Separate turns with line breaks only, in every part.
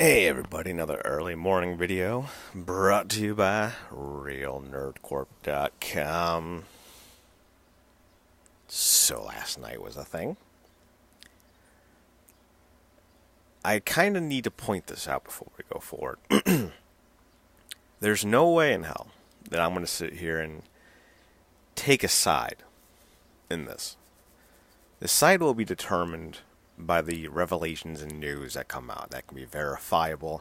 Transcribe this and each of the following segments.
Hey everybody, another early morning video brought to you by RealNerdCorp.com. So last night was a thing. I kind of need to point this out before we go forward. There's no way in hell that I'm going to sit here and take a side in this. The side will be determined by the revelations and news that come out that can be verifiable,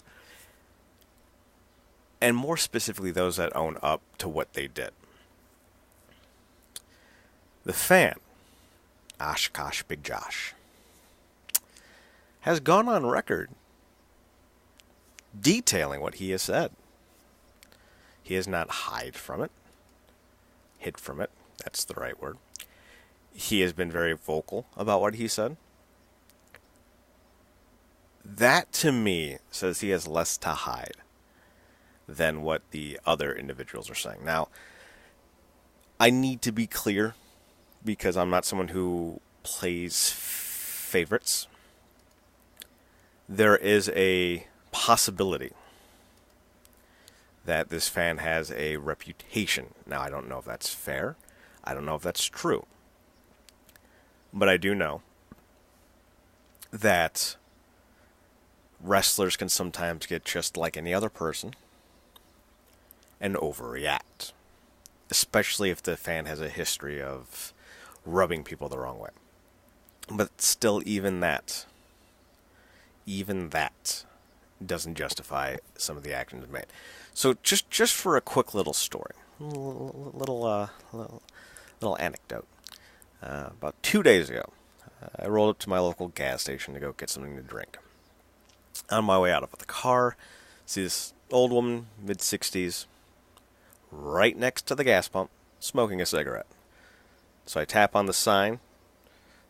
and more specifically those that own up to what they did. The fan, Oshkosh Big Josh, has gone on record detailing what he has said. He has not hid from it. That's the right word. He has been very vocal about what he said. That, to me, says he has less to hide than what the other individuals are saying. Now, I need to be clear, because I'm not someone who plays favorites. There is a possibility that this fan has a reputation. Now, I don't know if that's fair. I don't know if that's true. But I do know that wrestlers can sometimes get just like any other person and overreact, especially if the fan has a history of rubbing people the wrong way. But still, even that doesn't justify some of the actions made. So just for a quick little story, little anecdote. About 2 days ago, I rolled up to my local gas station to go get something to drink. On my way out of the car, see this old woman, mid-60s, right next to the gas pump, smoking a cigarette. So I tap on the sign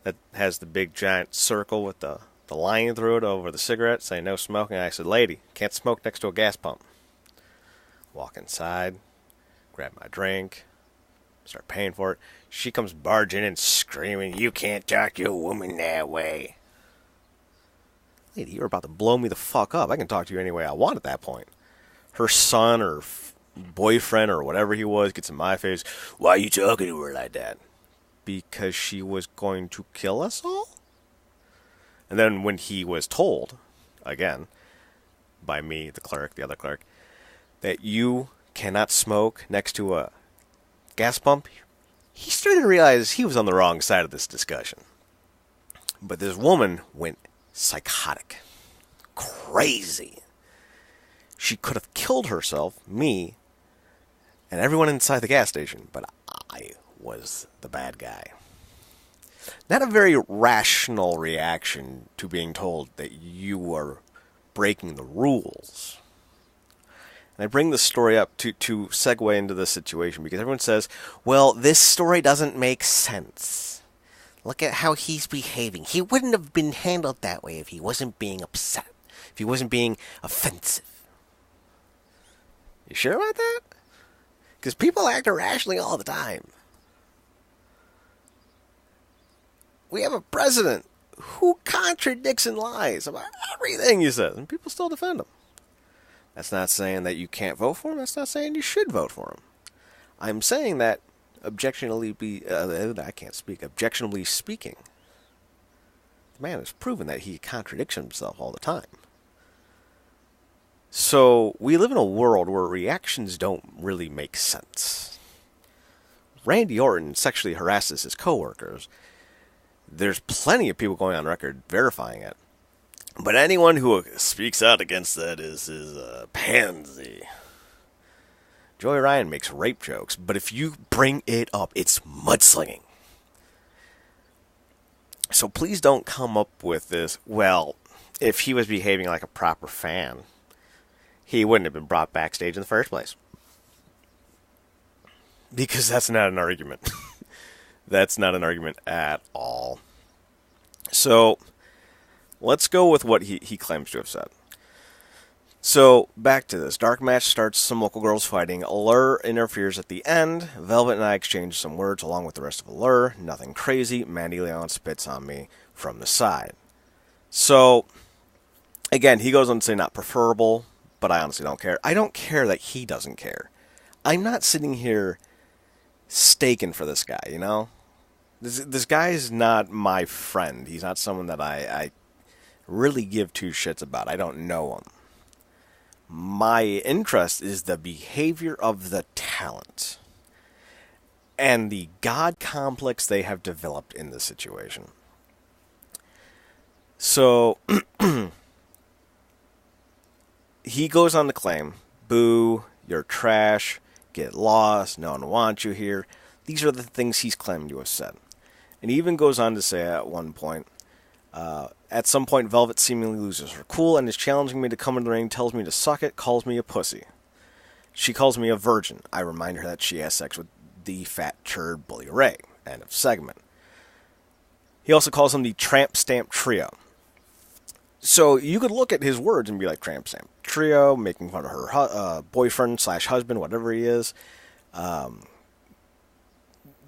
that has the big giant circle with the line through it over the cigarette, saying no smoking. I said, "Lady, can't smoke next to a gas pump." Walk inside, grab my drink, start paying for it. She comes barging in screaming, "You can't talk to a woman that way." Lady, you're about to blow me the fuck up. I can talk to you any way I want at that point. Her son or boyfriend or whatever he was gets in my face. "Why are you talking to her like that?" Because she was going to kill us all? And then when he was told, again, by me, the clerk, the other clerk, that you cannot smoke next to a gas pump, he started to realize he was on the wrong side of this discussion. But this woman went psychotic. Crazy. She could have killed herself, me, and everyone inside the gas station, but I was the bad guy. Not a very rational reaction to being told that you are breaking the rules. And I bring this story up to segue into this situation because everyone says, well, this story doesn't make sense. Look at how he's behaving. He wouldn't have been handled that way if he wasn't being upset, if he wasn't being offensive. You sure about that? Because people act irrationally all the time. We have a president who contradicts and lies about everything he says, and people still defend him. That's not saying that you can't vote for him. That's not saying you should vote for him. I'm saying that objectionably speaking, the man has proven that he contradicts himself all the time. So we live in a world where reactions don't really make sense. Randy Orton sexually harasses his coworkers. There's plenty of people going on record verifying it. But anyone who speaks out against that is a pansy. Joey Ryan makes rape jokes, but if you bring it up, it's mudslinging. So please don't come up with this, well, if he was behaving like a proper fan, he wouldn't have been brought backstage in the first place. Because that's not an argument. That's not an argument at all. So let's go with what he claims to have said. So, back to this. Dark match starts, some local girls fighting. Allure interferes at the end. Velvet and I exchange some words along with the rest of Allure. Nothing crazy. Mandy Leon spits on me from the side. So, Again, he goes on to say not preferable, but I honestly don't care. I don't care that he doesn't care. I'm not sitting here staking for this guy, you know? This guy is not my friend. He's not someone that I really give two shits about. I don't know him. My interest is the behavior of the talent and the God complex they have developed in this situation. So, he goes on to claim, boo, you're trash, get lost, no one wants you here. These are the things he's claiming to have said. And he even goes on to say at one point, at some point, Velvet seemingly loses her cool and is challenging me to come in the ring, tells me to suck it, calls me a pussy. She calls me a virgin. I remind her that she has sex with the fat turd Bully Ray. End of segment. He also calls them the Tramp Stamp Trio. So you could look at his words and be like, Tramp Stamp Trio, making fun of her boyfriend / husband, whatever he is.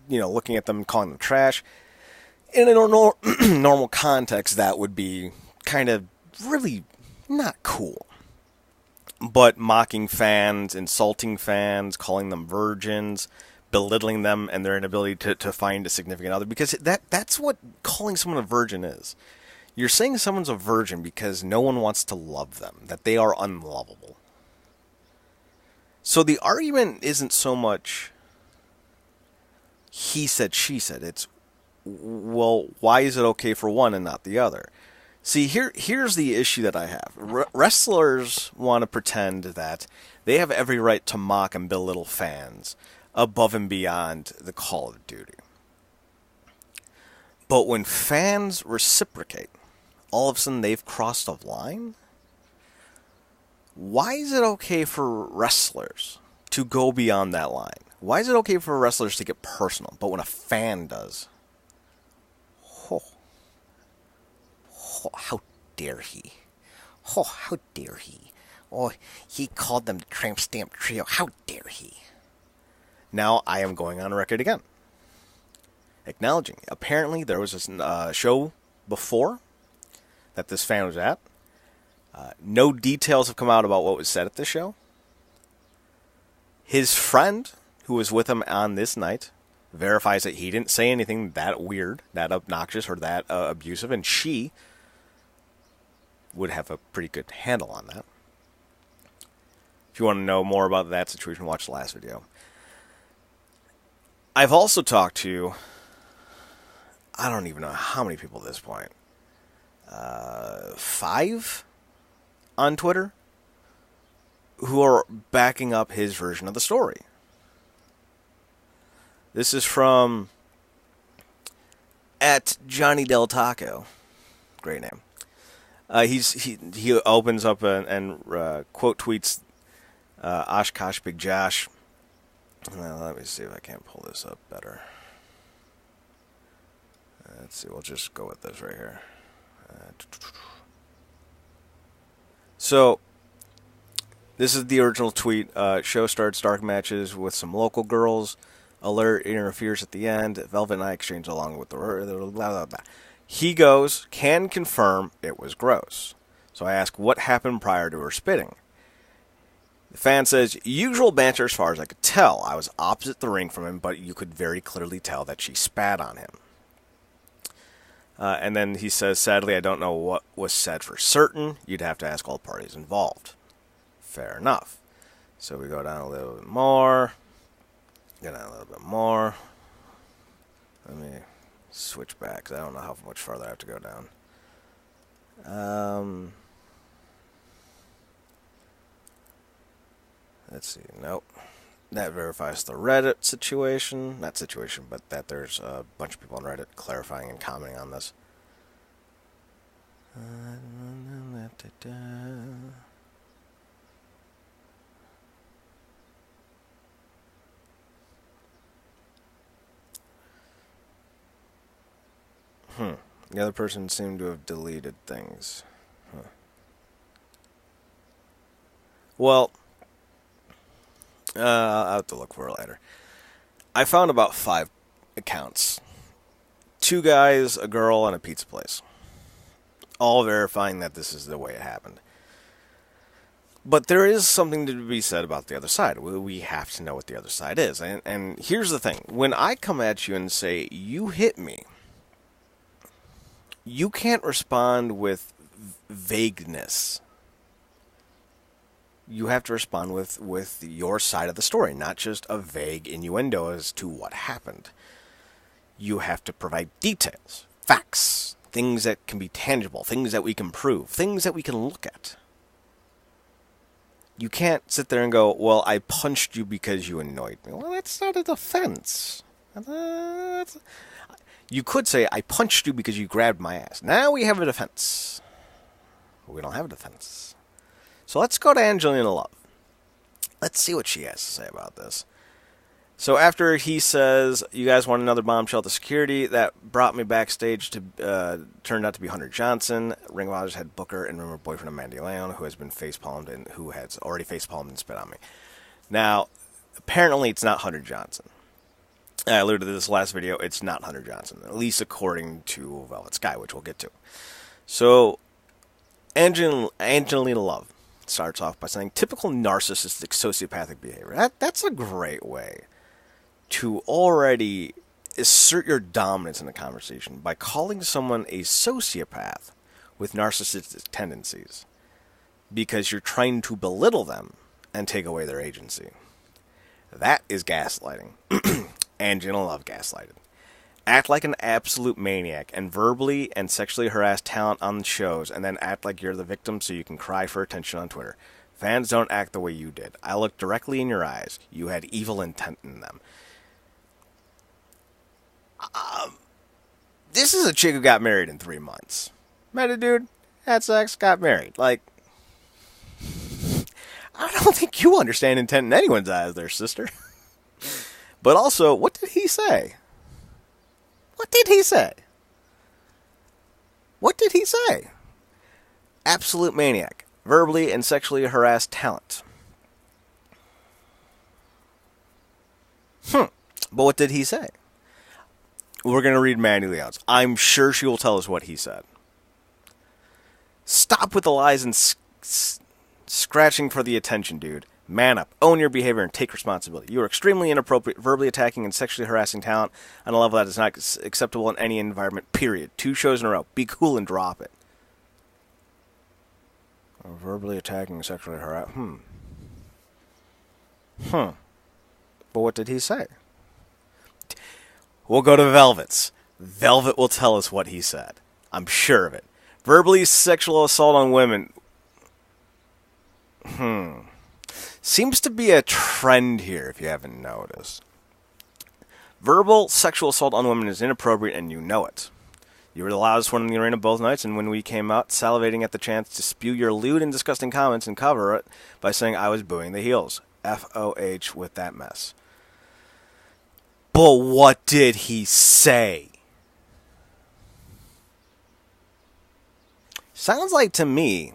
Looking at them and calling them trash. In a normal context, that would be kind of really not cool. But mocking fans, insulting fans, calling them virgins, belittling them and their inability to find a significant other, because that's what calling someone a virgin is. You're saying someone's a virgin because no one wants to love them, that they are unlovable. So the argument isn't so much he said, she said. It's, well, why is it okay for one and not the other? See, here's the issue that I have. Wrestlers want to pretend that they have every right to mock and belittle fans above and beyond the call of duty. But when fans reciprocate, all of a sudden they've crossed a line? Why is it okay for wrestlers to go beyond that line? Why is it okay for wrestlers to get personal, but when a fan does? Oh, how dare he? Oh, how dare he? Oh, he called them the Tramp Stamp Trio. How dare he? Now I am going on record again, acknowledging. Apparently there was a show before that this fan was at. No details have come out about what was said at the show. His friend, who was with him on this night, verifies that he didn't say anything that weird, that obnoxious, or that abusive, and she would have a pretty good handle on that. If you want to know more about that situation, watch the last video. I've also talked to, I don't even know how many people at this point, 5 on Twitter, who are backing up his version of the story. This is from at Johnny Del Taco. Great name. He opens up and quote tweets Oshkosh Big Josh. Let me see if I can't pull this up better. Let's see, we'll just go with this right here. So, this is the original tweet. Show starts dark matches with some local girls. Allure interferes at the end. Velvet and I exchange along with the blah, blah, blah. He goes, can confirm it was gross. So I ask, what happened prior to her spitting? The fan says, usual banter as far as I could tell. I was opposite the ring from him, but you could very clearly tell that she spat on him. And then he says, sadly, I don't know what was said for certain. You'd have to ask all parties involved. Fair enough. So we go down a little bit more. Go down a little bit more. Let me switch back, because I don't know how much farther I have to go down. Let's see. Nope. That verifies the Reddit situation. Not situation, but that there's a bunch of people on Reddit clarifying and commenting on this. The other person seemed to have deleted things. Well, I'll have to look for it later. I found about 5 accounts. 2 guys, a girl, and a pizza place. all verifying that this is the way it happened. But there is something to be said about the other side. We have to know what the other side is. And here's the thing. When I come at you and say, you hit me, you can't respond with vagueness. You have to respond with your side of the story, not just a vague innuendo as to what happened. You have to provide details, facts, things that can be tangible, things that we can prove, things that we can look at. You can't sit there and go, well, I punched you because you annoyed me. Well, that's not a defense. You could say, I punched you because you grabbed my ass. Now we have a defense. But we don't have a defense. So let's go to Angelina Love. Let's see what she has to say about this. So after he says, you guys want another bombshell at the security, that brought me backstage to, turned out to be Hunter Johnson, Ring of Honor's head booker and rumored boyfriend of Mandy Leon, who has been facepalmed and who has already facepalmed and spit on me. Now, apparently it's not Hunter Johnson. I alluded to this last video, it's not Hunter Johnson, at least according to Velvet Sky, which we'll get to. So, Angelina Love starts off by saying, typical narcissistic sociopathic behavior. That's a great way to already assert your dominance in the conversation by calling someone a sociopath with narcissistic tendencies because you're trying to belittle them and take away their agency. That is gaslighting. Angelina Love gaslighted. Act like an absolute maniac and verbally and sexually harass talent on shows and then act like you're the victim so you can cry for attention on Twitter. Fans don't act the way you did. I looked directly in your eyes. You had evil intent in them. This is a chick who got married in 3 months. Met a dude, had sex, got married. Like, I don't think you understand intent in anyone's eyes there, sister. But also, what did he say? What did he say? What did he say? Absolute maniac. Verbally and sexually harassed talent. But what did he say? We're going to read Mandy Leon's. I'm sure she will tell us what he said. Stop with the lies and scratching for the attention, dude. Man up, own your behavior, and take responsibility. You are extremely inappropriate, verbally attacking and sexually harassing talent on a level that is not acceptable in any environment, period. 2 shows in a row. Be cool and drop it. Verbally attacking and sexually harassing. But what did he say? We'll go to Velvet's. Velvet will tell us what he said. I'm sure of it. Verbally sexual assault on women. Seems to be a trend here, if you haven't noticed. Verbal sexual assault on women is inappropriate, and you know it. You were the loudest one in the arena both nights, and when we came out, salivating at the chance to spew your lewd and disgusting comments and cover it by saying I was booing the heels. FOH with that mess. But what did he say? Sounds like to me,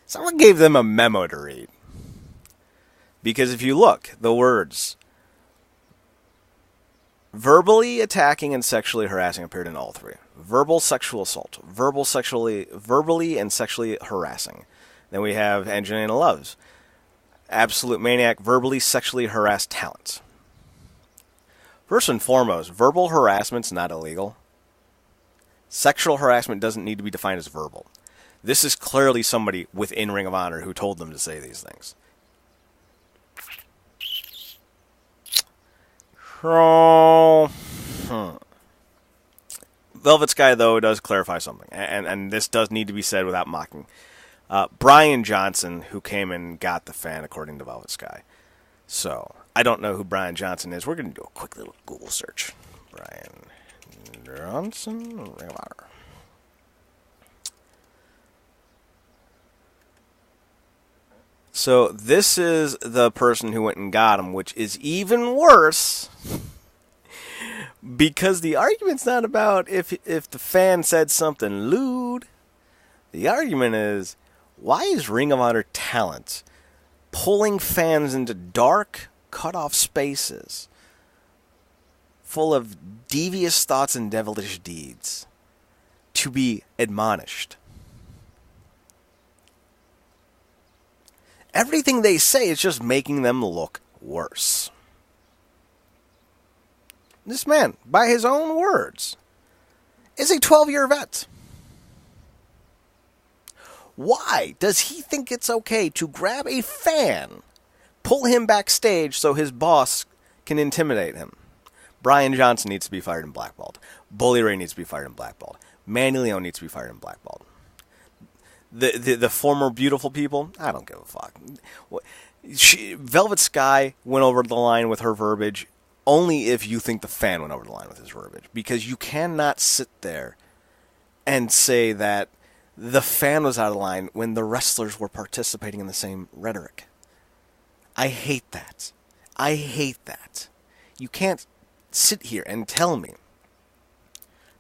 someone gave them a memo to read. Because if you look, the words, verbally attacking and sexually harassing appeared in all 3. Verbal sexual assault, verbally and sexually harassing. Then we have Angelina Love's. Absolute maniac, verbally sexually harassed talent. First and foremost, verbal harassment's not illegal. Sexual harassment doesn't need to be defined as verbal. This is clearly somebody within Ring of Honor who told them to say these things. Velvet Sky, though, does clarify something, and this does need to be said without mocking. Brian Johnson, who came and got the fan, according to Velvet Sky. So, I don't know who Brian Johnson is. We're going to do a quick little Google search. Brian Johnson, Ring of Honor. So, this is the person who went and got him, which is even worse. Because the argument's not about if the fan said something lewd. The argument is, why is Ring of Honor talent pulling fans into dark, cut-off spaces full of devious thoughts and devilish deeds to be admonished. Everything they say is just making them look worse. This man, by his own words, is a 12-year vet. Why does he think it's okay to grab a fan, pull him backstage so his boss can intimidate him? Brian Johnson needs to be fired and blackballed. Bully Ray needs to be fired and blackballed. Manny Leon needs to be fired and blackballed. The former beautiful people, I don't give a fuck. Velvet Sky went over the line with her verbiage only if you think the fan went over the line with his verbiage. Because you cannot sit there and say that the fan was out of line when the wrestlers were participating in the same rhetoric. I hate that. I hate that. You can't sit here and tell me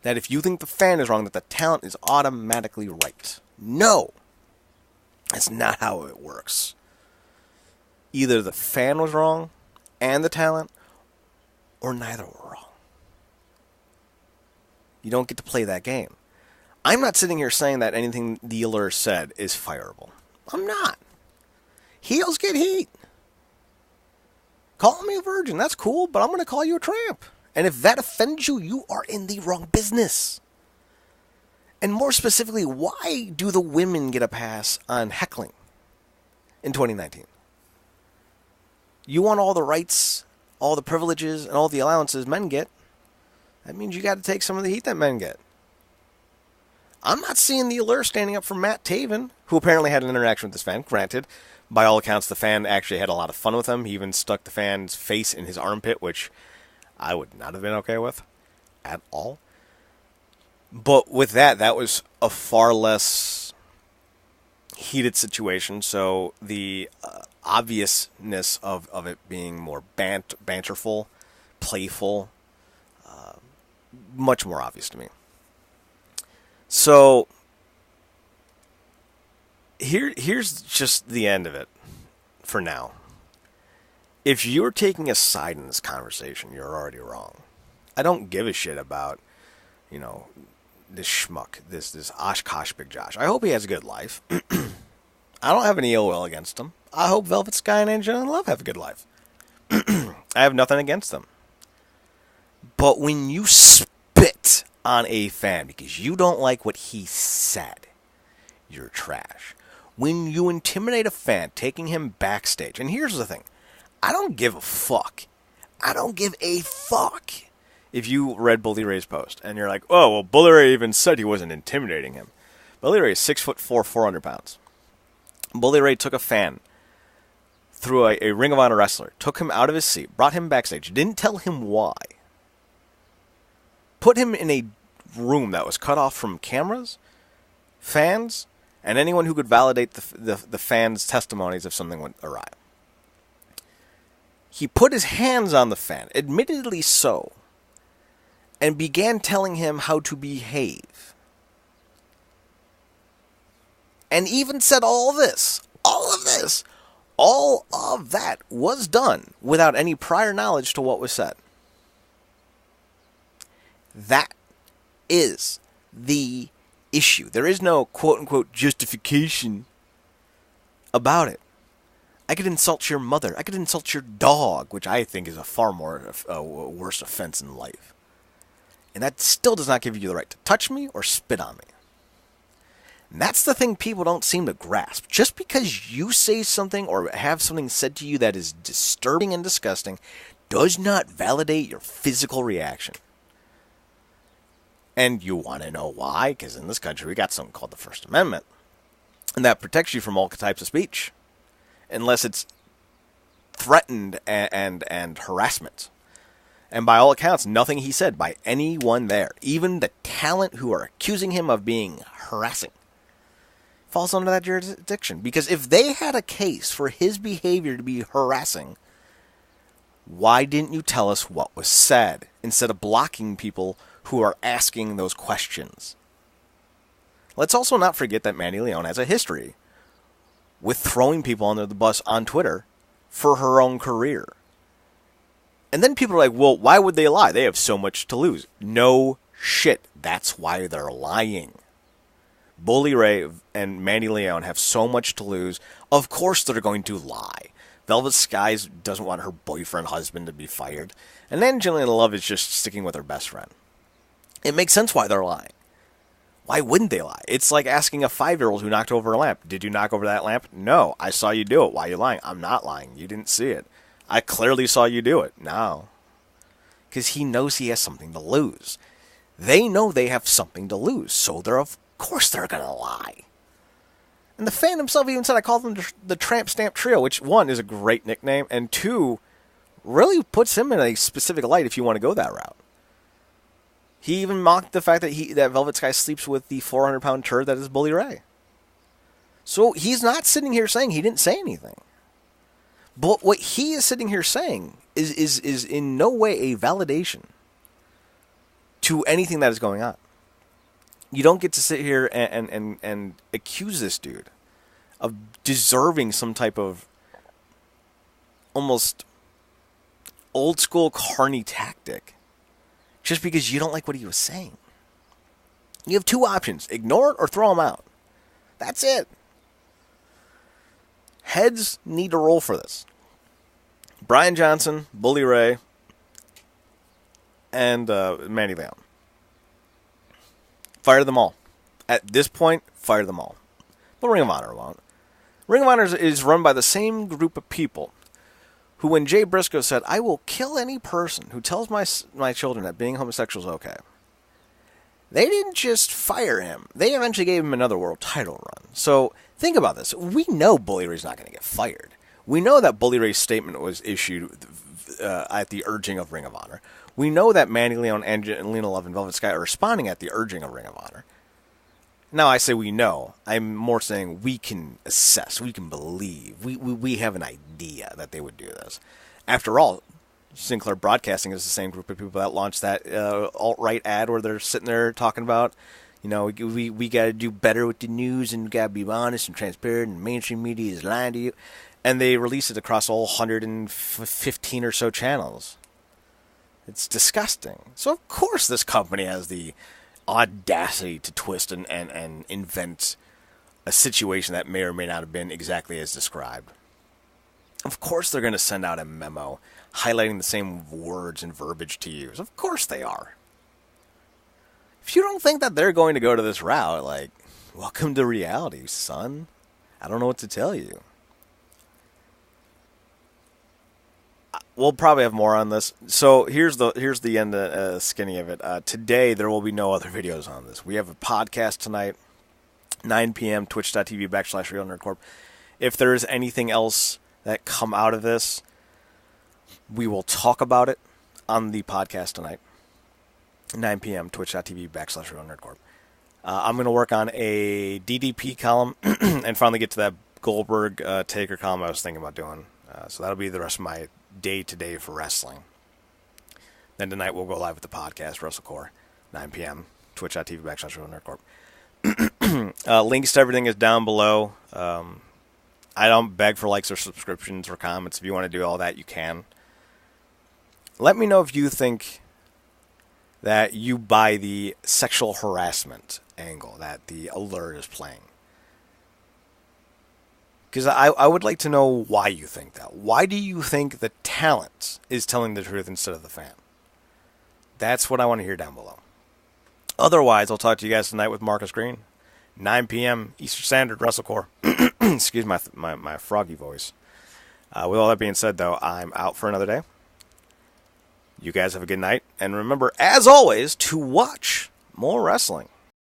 that if you think the fan is wrong, that the talent is automatically right. No. That's not how it works. Either the fan was wrong and the talent, or neither were wrong. You don't get to play that game. I'm not sitting here saying that anything the Allure said is fireable. I'm not. Heels get heat. Call me a virgin, that's cool, but I'm going to call you a tramp. And if that offends you, you are in the wrong business. And more specifically, why do the women get a pass on heckling in 2019? You want all the rights, all the privileges, and all the allowances men get. That means you got to take some of the heat that men get. I'm not seeing the Allure standing up for Matt Taven, who apparently had an interaction with this fan. Granted, by all accounts, the fan actually had a lot of fun with him. He even stuck the fan's face in his armpit, which I would not have been okay with at all. But with that was a far less heated situation, so the obviousness of it being more banterful, playful, much more obvious to me. So here's just the end of it for now. If you're taking a side in this conversation, you're already wrong. I don't give a shit about, this schmuck, this Oshkosh Big Josh. I hope he has a good life. I don't have any ill will against him. I hope Velvet Sky and Angel and Love have a good life. I have nothing against them. But when you spit on a fan because you don't like what he said, you're trash. When you intimidate a fan, taking him backstage, and here's the thing, I don't give a fuck. I don't give a fuck if you read Bully Ray's post and you're like, oh, well, Bully Ray even said he wasn't intimidating him. Bully Ray is 6'4", 400 pounds. Bully Ray took a fan through a Ring of Honor wrestler, took him out of his seat, brought him backstage, didn't tell him why. Put him in a room that was cut off from cameras, fans, and anyone who could validate the fans' testimonies if something went awry. He put his hands on the fan, admittedly so, and began telling him how to behave. And even said all of that was done without any prior knowledge to what was said. That is the issue. There is no quote-unquote justification about it. I could insult your mother. I could insult your dog, which I think is a far more worse offense in life. And that still does not give you the right to touch me or spit on me. And that's the thing people don't seem to grasp. Just because you say something or have something said to you that is disturbing and disgusting does not validate your physical reaction. And you want to know why? Because in this country we got something called the First Amendment. And that protects you from all types of speech. Unless it's threatened and harassment. And by all accounts, nothing he said by anyone there, even the talent who are accusing him of being harassing, falls under that jurisdiction. Because if they had a case for his behavior to be harassing, why didn't you tell us what was said instead of blocking people who are asking those questions? Let's also not forget that Mandy Leon has a history with throwing people under the bus on Twitter for her own career. And then people are like, well, why would they lie? They have so much to lose. No shit. That's why they're lying. Bully Ray and Mandy Leon have so much to lose. Of course they're going to lie. Velvet Skies doesn't want her boyfriend, husband to be fired. And Angelina Love is just sticking with her best friend. It makes sense why they're lying. Why wouldn't they lie? It's like asking a 5-year-old who knocked over a lamp. Did you knock over that lamp? No, I saw you do it. Why are you lying? I'm not lying. You didn't see it. I clearly saw you do it. No. Because he knows he has something to lose. They know they have something to lose, so of course they're going to lie. And the fan himself even said, I call them the Tramp Stamp Trio, which, one, is a great nickname, and two, really puts him in a specific light if you want to go that route. He even mocked the fact that Velvet Sky sleeps with the 400-pound turd that is Bully Ray. So he's not sitting here saying he didn't say anything. But what he is sitting here saying is in no way a validation to anything that is going on. You don't get to sit here and accuse this dude of deserving some type of almost old school carny tactic just because you don't like what he was saying. You have two options: ignore it or throw him out. That's it. Heads need to roll for this. Brian Johnson, Bully Ray, and Mandy Leon. Fire them all. At this point, fire them all. But Ring of Honor won't. Ring of Honor is run by the same group of people who, when Jay Briscoe said, I will kill any person who tells my children that being homosexual is okay, they didn't just fire him. They eventually gave him another world title run. So think about this. We know Bully Ray's not going to get fired. We know that Bully Ray's statement was issued at the urging of Ring of Honor. We know that Mandy Leon, Angelina Love, and Velvet Sky are responding at the urging of Ring of Honor. Now, I say we know. I'm more saying we can assess, we can believe. We have an idea that they would do this. After all, Sinclair Broadcasting is the same group of people that launched that alt-right ad where they're sitting there talking about, you know, we got to do better with the news and got to be honest and transparent, and mainstream media is lying to you. And they released it across all 115 or so channels. It's disgusting. So, of course, this company has the audacity to twist and invent a situation that may or may not have been exactly as described. Of course, they're going to send out a memo highlighting the same words and verbiage to use. Of course they are. If you don't think that they're going to go to this route, like, welcome to reality, son. I don't know what to tell you. We'll probably have more on this. So here's the end skinny of it. Today there will be no other videos on this. We have a podcast tonight, 9 p.m. twitch.tv/RealNerdCorp. If there is anything else that come out of this, we will talk about it on the podcast tonight, 9 p.m. twitch.tv/RealNerdCorp. I'm going to work on a DDP column and finally get to that Goldberg Taker column I was thinking about doing. So that'll be the rest of my day to day for wrestling. Then tonight we'll go live with the podcast, WrestleCorp, 9 p.m. twitch.tv/RealNerdCorp. Links to everything is down below. I don't beg for likes or subscriptions or comments. If you want to do all that, you can. Let me know if you think that you buy the sexual harassment angle that the Allure is playing. Because I would like to know why you think that. Why do you think the talent is telling the truth instead of the fan? That's what I want to hear down below. Otherwise, I'll talk to you guys tonight with Marcus Green, 9 p.m. Eastern Standard, WrestleCorp. Excuse my froggy voice. With all that being said, though, I'm out for another day. You guys have a good night. And remember, as always, to watch more wrestling.